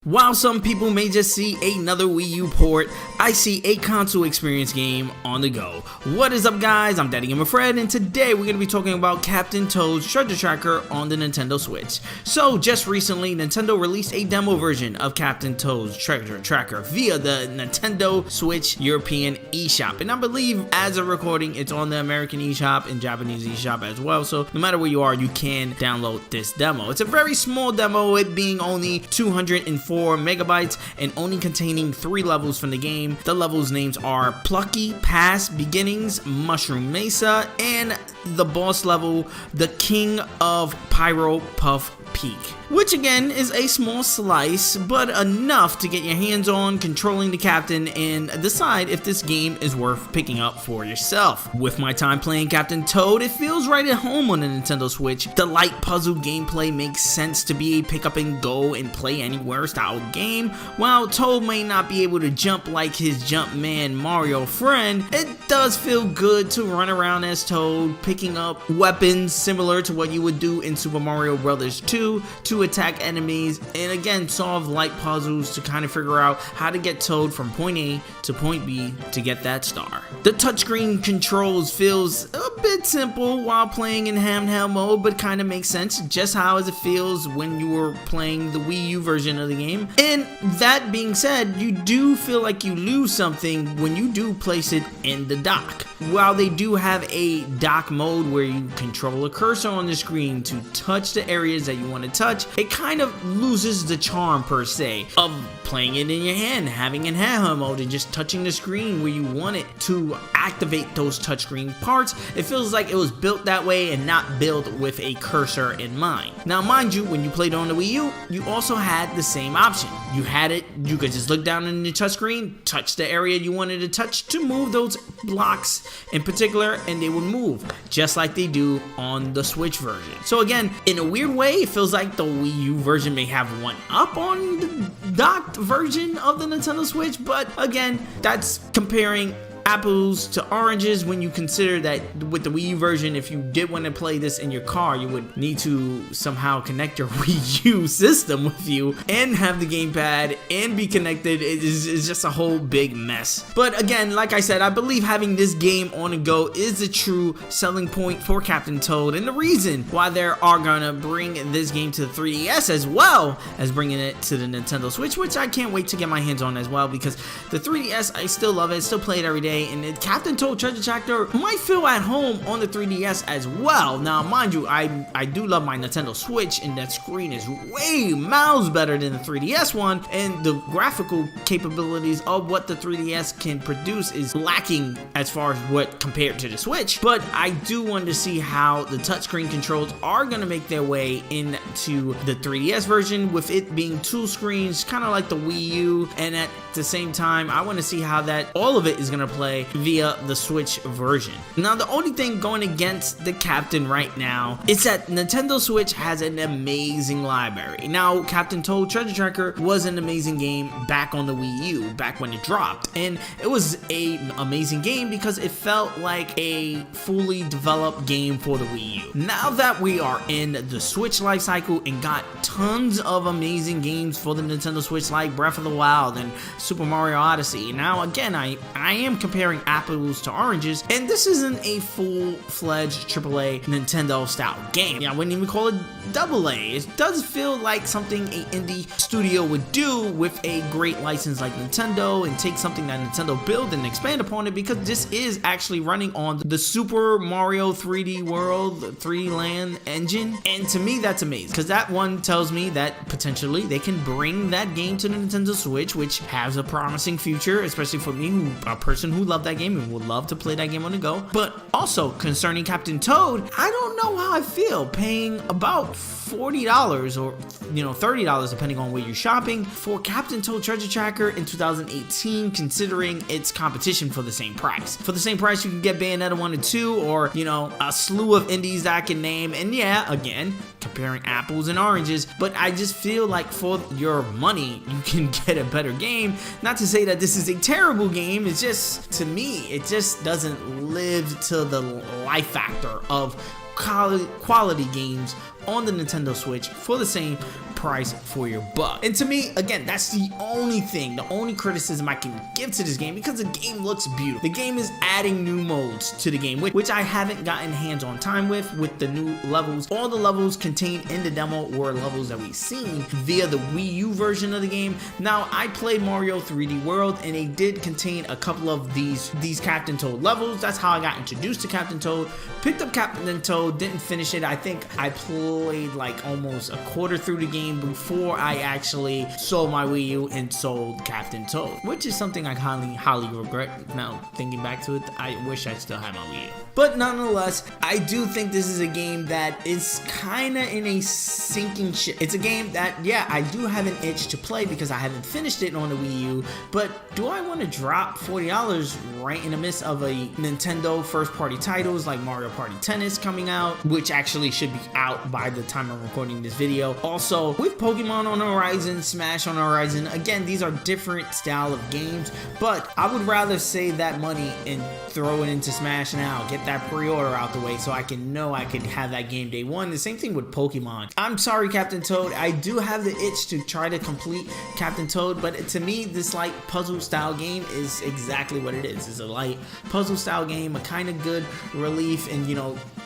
While some people may just see another Wii U port, I see a console experience game on the go. What is up, guys? I'm Daddy Gamer Fred, and today we're going to be talking about Captain Toad's Treasure Tracker on the Nintendo Switch. So just recently, Nintendo released a demo version of Captain Toad's Treasure Tracker via the Nintendo Switch European eShop, and I believe as a recording it's on the American eShop and Japanese eShop as well, so no matter where you are, you can download this demo. It's a very small demo, it being only 204 megabytes and only containing 3 levels from the game. The levels names are Plucky Pass Beginnings, Mushroom Mesa, and the boss level, the King of Pyro Puff Peak, which again is a small slice, but enough to get your hands on controlling the captain and decide if this game is worth picking up for yourself. With my time playing Captain Toad, it feels right at home on the Nintendo Switch. The light puzzle gameplay makes sense to be a pick up and go and play anywhere style game. While Toad may not be able to jump like his Jumpman Mario friend, it does feel good to run around as Toad, picking up weapons similar to what you would do in Super Mario Bros. 2 to attack enemies, and again solve light puzzles to kind of figure out how to get Toad from point A to point B to get that star. The touchscreen controls feels a bit simple while playing in handheld mode, but kind of makes sense just how as it feels when you were playing the Wii U version of the game. And that being said, you do feel like you lose something when you do place it in the dock. While they do have a dock mode where you control a cursor on the screen to touch the areas that you want to touch, it kind of loses the charm per se of playing it in your hand, having in handheld mode and just touching the screen where you want it to activate those touchscreen parts. It feels like it was built that way and not built with a cursor in mind. Now mind you, when you played on the Wii U, you also had the same option. You had it, you could just look down in the touchscreen, touch the area you wanted to touch to move those blocks in particular, and they would move just like they do on the Switch version. So again, in a weird way, it feels like the Wii U version may have one up on the docked version of the Nintendo Switch, but again, that's comparing apples to oranges when you consider that with the Wii U version, if you did want to play this in your car, you would need to somehow connect your Wii U system with you and have the gamepad and be connected. It is just a whole big mess. But again, like I said, I believe having this game on the go is the true selling point for Captain Toad, and the reason why they are gonna bring this game to the 3DS as well as bringing it to the Nintendo Switch, which I can't wait to get my hands on as well, because the 3DS, I still love it, still play it every day. And Captain Toad Treasure Tracker might feel at home on the 3DS as well. Now, mind you, I do love my Nintendo Switch, and that screen is way miles better than the 3DS one, and the graphical capabilities of what the 3DS can produce is lacking as far as what compared to the Switch. But I do want to see how the touchscreen controls are going to make their way into the 3DS version, with it being 2 screens, kind of like the Wii U, and at the same time, I want to see how that all of it is going to play via the Switch version. Now, the only thing going against the Captain right now is that Nintendo Switch has an amazing library. Now, Captain Toad Treasure Tracker was an amazing game back on the Wii U, back when it dropped, and it was an amazing game because it felt like a fully developed game for the Wii U. Now that we are in the Switch life cycle and got tons of amazing games for the Nintendo Switch like Breath of the Wild and Super Mario Odyssey, now again, I am comparing apples to oranges, and this isn't a full-fledged AAA Nintendo style game. I wouldn't even call it AA. It does feel like something an indie studio would do with a great license like Nintendo, and take something that Nintendo built and expand upon it, because this is actually running on the Super Mario 3D World 3D Land engine, and to me that's amazing, because that one tells me that potentially they can bring that game to the Nintendo Switch, which has a promising future, especially for me, a person who loved that game and would love to play that game on the go. But also concerning Captain Toad, I don't know how I feel paying about $40 or $30 depending on where you're shopping for Captain Toad Treasure Tracker in 2018, considering its competition for the same price. For the same price, you can get Bayonetta 1 and 2, or a slew of indies that I can name. And yeah, again, comparing apples and oranges, but I just feel like for your money, you can get a better game. Not to say that this is a terrible game, it's just, to me, it just doesn't live to the life factor of quality games on the Nintendo Switch for the same price for your buck. And to me, again, that's the only criticism I can give to this game, because the game looks beautiful. The game is adding new modes to the game, which I haven't gotten hands-on time with the new levels. All the levels contained in the demo were levels that we've seen via the Wii U version of the game. Now, I played Mario 3D World, and they did contain a couple of these Captain Toad levels. That's how I got introduced to Captain Toad. Picked up Captain Toad, didn't finish it. I think I played like almost a quarter through the game before I actually sold my Wii U and sold Captain Toad, which is something I highly regret now thinking back to it. I wish I still had my Wii U. But nonetheless, I do think this is a game that is kind of in a sinking ship. It's a game that, yeah, I do have an itch to play because I haven't finished it on the Wii U, but do I want to drop $40 right in the midst of a Nintendo first-party titles like Mario Party Tennis coming out, which actually should be out by the time I'm recording this video. Also, with Pokemon on the horizon, Smash on the horizon, again, these are different style of games, but I would rather save that money and throw it into Smash now, get that pre-order out the way so I can know I could have that game day one. The same thing with Pokemon. I'm sorry, Captain Toad, I do have the itch to try to complete Captain Toad, but to me, this light puzzle style game is exactly what it is. It's a light puzzle style game, a kind of good relief and,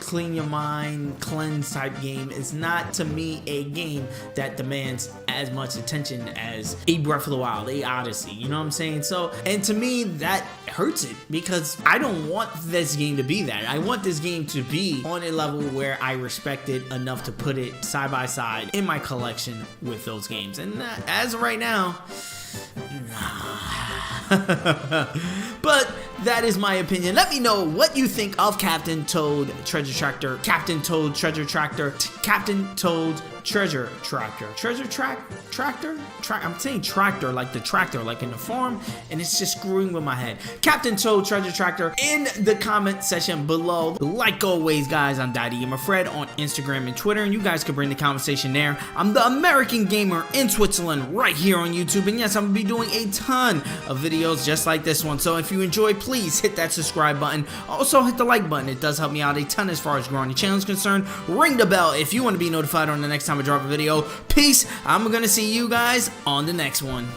clean your mind, cleanse type game. It's not, to me, a game that demands as much attention as a Breath of the Wild, a Odyssey, you know what I'm saying? So, and to me, that hurts it, because I don't want this game to be that. I want this game to be on a level where I respect it enough to put it side by side in my collection with those games. And as of right now, nah. But that is my opinion. Let me know what you think of Captain Toad Treasure Tractor, Captain Toad Treasure Tractor, Captain Toad Treasure Tractor. Tractor? I'm saying tractor like the tractor, like in the farm, and it's just screwing with my head. Captain Toad Treasure Tractor in the comment section below. Like always, guys, I'm Daddy and my Fred on Instagram and Twitter, and you guys can bring the conversation there. I'm the American Gamer in Switzerland right here on YouTube, and yes, I'm gonna be doing a ton of videos just like this one. So if you enjoy, please hit that subscribe button. Also hit the like button. It does help me out a ton as far as growing the channel is concerned. Ring the bell if you want to be notified on the next time I drop a video. Peace. I'm gonna see you guys on the next one.